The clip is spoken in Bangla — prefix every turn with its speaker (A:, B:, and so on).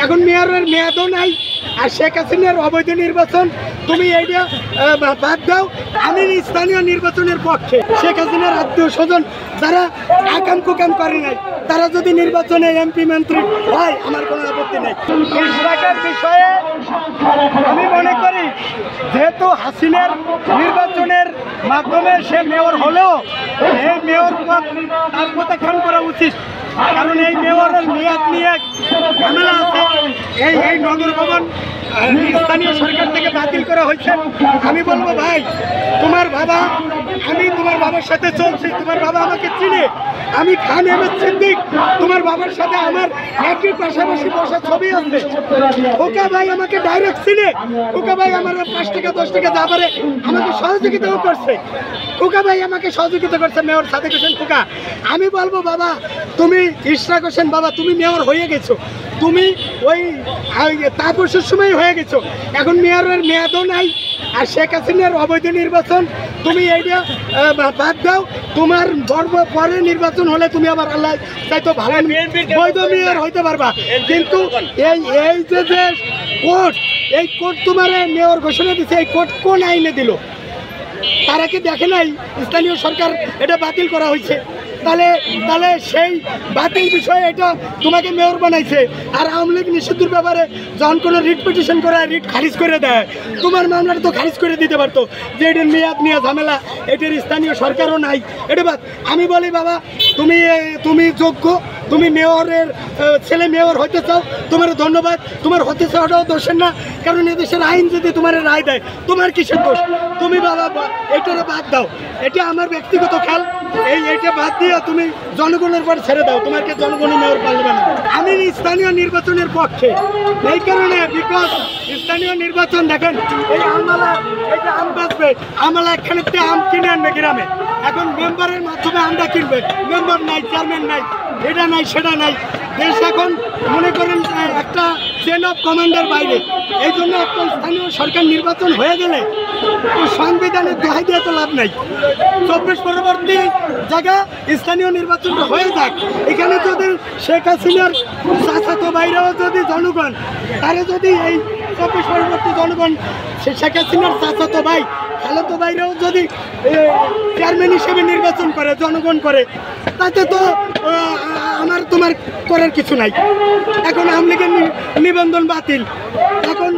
A: এখন মেয়রের মেয়াদও নাই, আর শেখ হাসিনার অবৈধ নির্বাচন তুমি এইটা বাদ দাও। আমি স্থানীয় নির্বাচনের পক্ষে। শেখ হাসিনার আত্মীয় স্বজন যারা আকাম কুকাম করে নাই, তারা যদি নির্বাচনে এমপি মন্ত্রী হয় আমার কোনো আপত্তি নেই। ইশরাকের বিষয়ে আমি মনে করি যেহেতু হাসিনার নির্বাচনের মাধ্যমে সে মেয়র হলেও এই মেয়র পদ তার প্রত্যাখ্যান করা উচিত, কারণ এই মেয়রের মেয়াদ নিয়ে ঝামেলা আছে। এই নগর ভবন স্থানীয় সরকার থেকে বাতিল করা হয়েছে। আমি বলবো ভাই, তোমার বাবা, আমি তোমার বাবার সাথে চলছি, তোমার বাবা আমাকে চিনে, আমি খান আহমেদ সিদ্দিক, তোমার বাবার সাথে আমার একই পাশাপাশি বসা ছবি আছে। খোকা ভাই আমাকে ডাইরেক্ট চিনে, খোকা ভাই আমার 5 টাকা 10 টাকা যা পারে আমাকে সহযোগিতাও করছে। খোকা ভাই আমাকে সহযোগিতা করছে, মেয়র সাদেক হোসেন খোকা। আমি বলবো বাবা, তুমি ইশরাক হোসেন বাবা, তুমি মেয়র হয়ে গেছো, তুমি ওই তাপসের সময় হয়ে গেছো, এখন মেয়রের মেয়াদও নাই, আর শেখ হাসিনার অবৈধ নির্বাচন তুমি এইটা বাদ দাও। তোমার পরে নির্বাচন হলে তুমি আবার আল্লাহ তাইতো ভালো বৈধ মেয়র হইতে পারবা, কিন্তু এই যে কোর্ট, এই কোর্ট তোমার মেয়র ঘোষণা দিচ্ছে, এই কোর্ট কোন আইনে দিল? তারা কি দেখে নাই স্থানীয় সরকার এটা বাতিল করা হয়েছে? তাহলে সেই বাতিল বিষয়ে এটা তোমাকে মেয়র বানাইছে। আর আওয়ামী লীগ নিষিদ্ধের ব্যাপারে যখন কোনো রিট পিটিশন করে রিট খারিজ করে দেয়, তোমার মামলাটা তো খারিজ করে দিতে পারতো যে এটার মেয়াদ নিয়ে ঝামেলা, এটার স্থানীয় সরকারও নাই, এটা বাদ। আমি বলি বাবা, তুমি যোগ্য, তুমি মেয়রের ছেলে মেয়র হইতে চাও, তোমার ধন্যবাদ, তোমার হতে চাওয়াটাও দোষের না, কারণ এদেশের আইন যদি তোমার রায় দেয় তোমার কিসের দোষ? তুমি বাবা এইটারে বাদ দাও, এটা আমার ব্যক্তিগত খেয়াল, এইটা বাদ দিয়ে তুমি জনগণের পর ছেড়ে দাও, তোমাকে জনগণই মেয়র পারবে না। আমি স্থানীয় নির্বাচনের পক্ষে এই কারণে, বিকজ স্থানীয় নির্বাচন দেখেন, এই আমলা, এই যে আম বাঁচবে, আমলা একখানে আম কিনে আনবে গ্রামে, এখন মেম্বারের মাধ্যমে আমরা কিনবে, মেম্বার নাই, চেয়ারম্যান নাই, এটা নাই সেটা নাই, দেশ এখন মনে করেন একটা চেন অফ কমান্ডের বাইরে। এই জন্য একটা স্থানীয় সরকার নির্বাচন হয়ে গেলে সংবিধানের দোহাই দিয়ে তো লাভ নাই। 24 পরবর্তী জায়গা স্থানীয় নির্বাচনটা হয়ে যাক, এখানে যদি শেখ হাসিনার চাচাতো ভাইরাও যদি জনগণ, তারা যদি এই 24 পরবর্তী জনগণ শেখ হাসিনার চাচাতো ভাই খালাতো ভাইরাও যদি চেয়ারম্যান হিসেবে নির্বাচন করে, জনগণ করে, তাতে তো আমার তোমার করার কিছু নাই। এখন আওয়ামী লীগের নিবন্ধন বাতিল, এখন